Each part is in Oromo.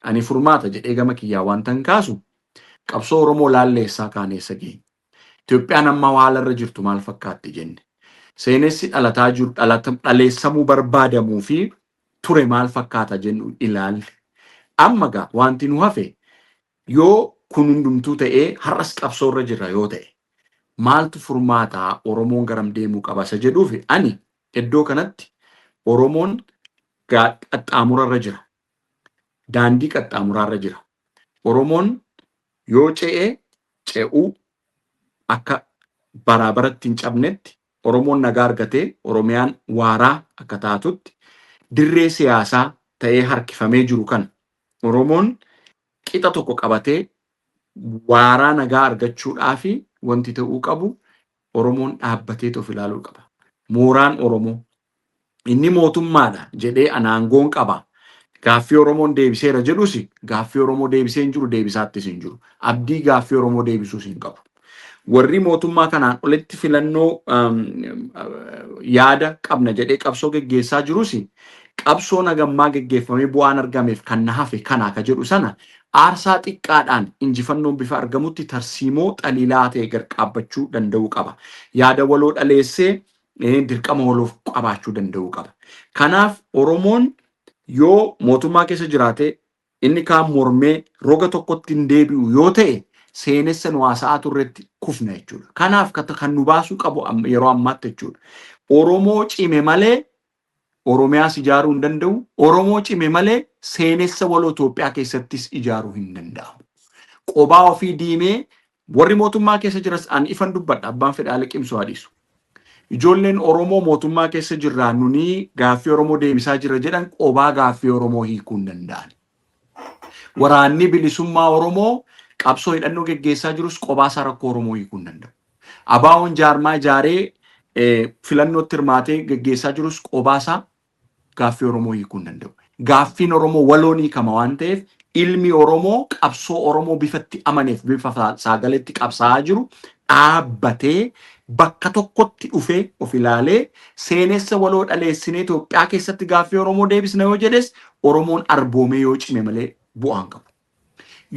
ani furmaata jedhee gama kiyyaa waan tan kaasu qabsoo Oromoo laalleessaa kaaneessa geenye. Itoophiyaan amma haalarra jirtu maal fakkaatti jenne. Seenessi dhalataa jiru dhaleessamuu barbaadamuu fi ture maal fakkaata jennu ilaalle. Amma gaa wanti nu hafe yoo kun hundumtuu ta'ee har'as qabsoorra jirra yoo ta'e maaltu furmaataa Oromoon garam deemuu qaba isa jedhuufi ani iddoo kanatti Oromoon qaxxaamurarra jira. Daandii qaxxaamurarra jira. Oromoon yoo ce'uu akka baraabaratti hin cabnetti Oromoon nagaa argatee Oromiyaan waaraa akka taatutti dirree siyaasaa ta'ee harkifamee jiru kan Oromoon qixa tokko qabatee waaraa nagaa argachuudhaa fi wanti ta'uu qabu Oromoon dhaabbatee of ilaaluu qaba. Mooraan Oromoo inni mootummaadha jedhee anaangoon qaba. Gaaffii Oromoon deebiseera jedhus gaaffii Oromoo deebisee hin jiru deebisaattis hin jiru. Abdii gaaffii Oromoo deebisuus hin qabu. Warri mootummaa kanaan olitti filannoo yaada qabna jedhee qabsoo geggeessaa jirus qabsoo nagammaa geggeeffamee bu'aan argameef kan na hafe kana ka jedhu sana aarsaa xiqqaadhaan injifannoon bifa argamutti tarsiimoo xaliilaa ta'e garqaabbachuu danda'uu qaba. Yaada waloo dhaleessee dirqama waloof qabaachuu danda'uu qaba. Kanaaf Oromoon yoo mootummaa keessa jiraate inni kaan mormee roga tokkotti hin deebi'u yoo ta'e seenessa nu haasa'aa turretti kufna jechuudha. Kanaaf kan nu baasuu qabu yeroo ammaatti jechuudha. Oromoo cime malee Oromiyaas ijaaruu hin danda'u. Oromoo cime malee seenessa waloo Itoophiyaa keessattis ijaaruu hin danda'amu. Qobaa ofii diimee warri mootummaa keessa jiras an ifan dubbadha abbaan fedhaa liqimsuu hadisu. Ijoolleen Oromoo mootummaa keessa jirraa nuni gaaffii Oromoo deebisaa jira jedhan qobaa gaaffii Oromoo hiikuu hin danda'an. Waraanni bilisummaa Oromoo qabsoo hidhannoo geggeessaa jirus qobaa isaa rakkoo Oromoo hiikuu hin danda'u. Abaawoon jaarmaa ijaaree filannootti hirmaatee geggeessaa jirus qobaa isaa gaaffii Oromoo hiikuu hin danda'u. Gaaffiin Oromoo waloon hiikama waan ta'eef ilmi Oromoo qabsoo Oromoo bifatti amaneef bifa saagaletti qabsaa'aa jiru dhaabbatee bakka tokkotti dhufee of ilaalee seenessa waloo dhaleessinee Itoophiyaa keessatti gaaffii Oromoo deebisna yoo jedhes Oromoon arboomee yoo cime malee bu'aan qabu.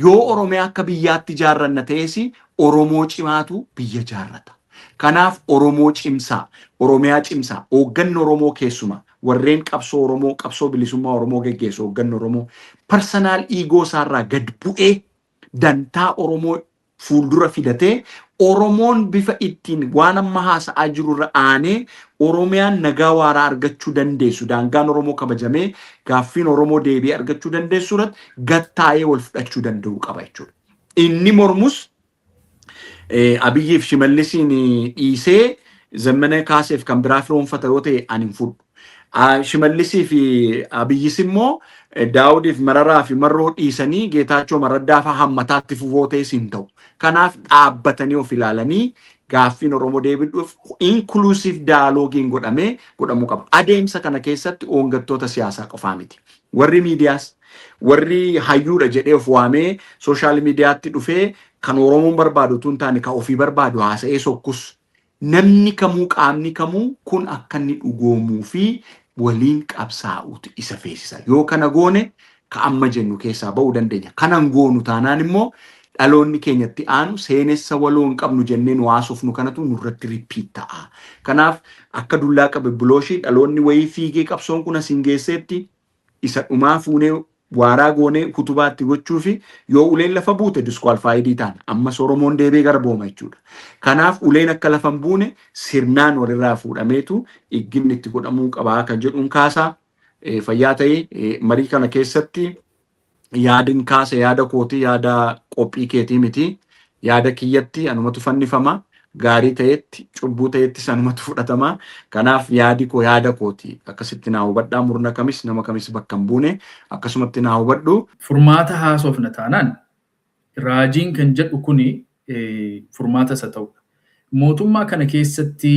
Yoo Oromiyaa akka biyyaatti ijaarranna ta'es Oromoo cimaatu biyya ijaarrata. Kanaaf Oromoo cimsaa, Oromiyaa cimsaa, hoogganni Oromoo keessuma warreen qabsoo Oromoo, qabsoo bilisummaa Oromoo geggeessu hoogganni Oromoo personal ego isaarraa gad bu'ee dantaa Oromoo fuuldura fidatee Oromoon bifa ittiin waan amma haasa'aa jirurra aanee Oromiyaan nagaa waaraa argachuu dandeessu. Daangaan Oromoo kabajamee gaaffiin Oromoo deebi'ee argachuu dandeessu irratti gattaa'ee wal fudhachuu danda'uu qaba jechuudha. Inni mormus Abiyyiif Shimallisiin dhiisee Zammana Kaaseef kan biraa firoonfata yoo ta'e ani hin fudhu. Shimallisii fi Abiyyis immoo Daawudiif Mararaa fi Marroo dhiisanii Geetaachoo Maraddaa fa'aa hammataatti fufoo ta'es hin ta'u. Kanaaf dhaabbatanii of ilaalanii gaaffiin Oromoo deebi'uuf inclusive dialogiin godhamuu qaba. Adeemsa kana keessatti hooggantoota siyaasaa qofaa miti. Warri miidiyaas warri hayyuudha jedhee of waamee sooshaal miidiyaatti dhufee kan Oromoon barbaadu tun taane kan ofii barbaadu haasa'ee sokkus namni kamuu qaamni kamuu kun akka inni dhugoomuu fi waliin qabsaa'uutu isa feesisa. Yoo kana goone ka amma jennu keessaa ba'uu dandeenya. Kanan goonu taanaan immoo dhaloonni keenyatti aanu seenessa waloo hin qabnu jennee nu haasofnu kanatu nurratti ripiit ta'a. Kanaaf akka dullaa qabe bulooshii dhaloonni wayii fiigee qabsoon kun asin geesseetti isa dhumaa fuunee waaraa goonee kutubaatti gochuu fi yoo uleen lafa buute disqualified ta'an ammas Oromoon deebee garbooma jechuudha. Kanaaf uleen akka lafa hin buune sirnaan walirraa fuudhameetu igginni itti godhamuu qabaa kan jedhuun kaasaa fayyaa ta'ee marii kana keessatti yaadin kaasa yaada kootii yaada qophii keetii miti yaada kiyyatti anumatu fannifama gaarii ta'etti cubbuu ta'etti sanumatu fudhatama. Kanaaf yaadi koo yaada kooti akkasitti naa hubadhaa murna kamis nama kamis bakka hin buune akkasumatti naa hubadhu. Furmaata haasofna taanaan raajiin kan jedhu kuni furmaata isa ta'udha. Mootummaa kana keessatti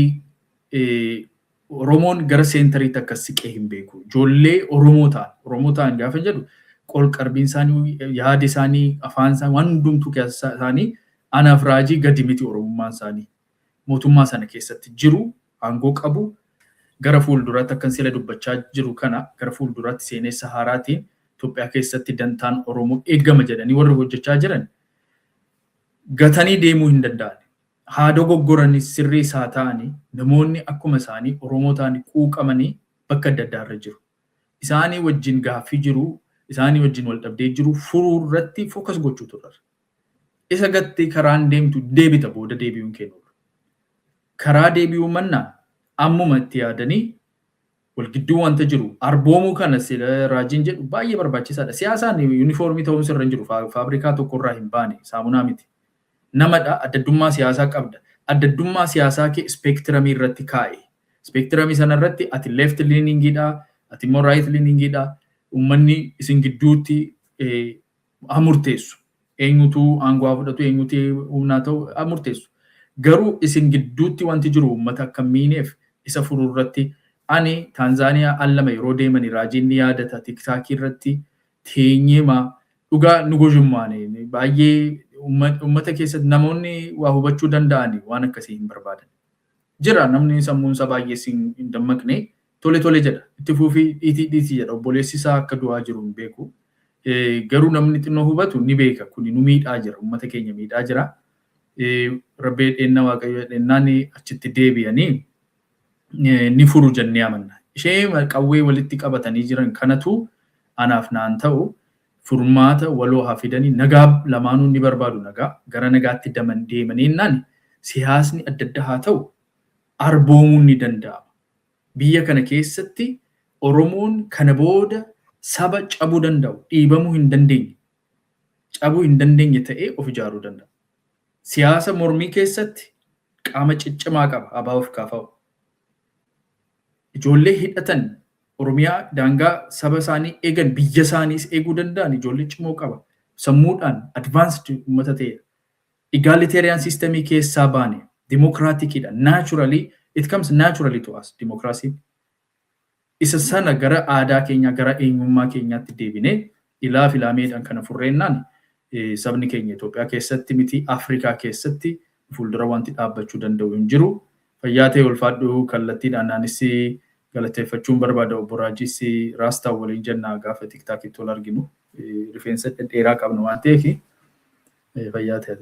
Oromoon gara seentariitti akka siqee hin beeku. Ijoollee Oromoo ta'an gaafa jedhu qol qarbiin isaanii yaada isaanii afaan isaanii waan hundumtuu keessa isaanii anaaf raajii gadi miti Oromummaan isaanii. Mootummaa sana keessatti jiru aangoo qabu gara fuulduraatti akkan sila dubbachaa jiru kana gara fuulduraatti seenessa haaraatiin Itoophiyaa keessatti dantaan Oromoo eegama jedhanii warri hojjechaa jiran gatanii deemuu hin danda'an. Haa dogoggoranii sirrii isaa ta'anii namoonni akkuma isaanii Oromoo ta'anii quuqamanii bakka adda addaa irra jiru. Isaanii wajjin gaaffii jiru, isaanii wajjin wal dhabdee jiru furuu irratti fookas gochuutu irra. Isa gattee karaan deemtu deebita booda deebi'uun kennu. Karaa deebi'uu mannaa ammuma itti yaadanii wal gidduu wanta jiru arboomuu kana raajiin jedhu baay'ee barbaachisaadha. Siyaasaan yuunifoormii ta'uun sirra hin jiru. Faabrikaa tokkorraa hin baane saamunaa miti. Namadha addaddummaa siyaasaa qabda. Addaddummaa siyaasaa kee ispeektiramii irratti kaa'e. Ispeektiramii sana irratti ati leeft liiningiidha, ati immoo raayit liiningiidha. Uummanni isin gidduutti murteessu. Eenyutu aangoo fudhatu, eenyutu humnaa ta'u murteessu. Garuu isin gidduutti wanti jiru uummata akka miineef isa furuu irratti ani Taanzaaniyaa allama yeroo deemanii raajiin ni yaadata tiktaakii irratti teenyeema dhugaa nu gojummaane baay'ee uummata keessatti namoonni waa hubachuu danda'ani waan akkasii hin barbaadan. Jira namni sammuunsa baay'ee hin dammaqne tole tole jedha itti fuufii dhiitii jedha obboleessi isaa akka du'aa jiru hin beeku. Garuu namni xinnoo hubatu ni beeka kuni nu miidhaa jira uummata keenya miidhaa jira. Rabbee dheenna waaqayyo dheennaan achitti deebi'anii ni furu jennee amanna. Ishee qawwee walitti qabatanii jiran kanatu anaaf naan ta'u furmaata waloo haa fidanii nagaa lamaanuu ni barbaadu nagaa gara nagaatti deemanii naan siyaasni adda adda haa ta'u arboomuun ni danda'ama. Biyya kana keessatti Oromoon kana booda saba cabuu danda'u dhiibamuu hin dandeenye cabuu hin dandeenye ta'ee of ijaaruu danda'a. Siyaasa mormii keessatti qaama ciccimaa qaba ABO'f KFO. Ijoollee hidhatan Oromiyaa daangaa saba isaanii eegan biyya isaaniis eeguu danda'an ijoollee cimoo qaba. Sammuudhaan advanced uummata ta'e. Egalitarian systemii keessaa baane democraticidha. Naturally it comes naturally to us democracy. Isa sana gara aadaa keenya gara eenyummaa keenyaatti deebinee ilaa filaameedhaan kana furreennaan sabni keenya Itoophiyaa keessatti miti Afrikaa keessatti fuuldura wanti dhaabbachuu danda'u hin jiru. Fayyaa ta'e ulfaadhu kallattiidhaan anis galateeffachuun barbaada obbo Raajis Raastaa waliin jennaa gaafa tiktaakitti wal arginu rifeensa dhedheeraa qabna waan ta'eef fayyaa ta'e.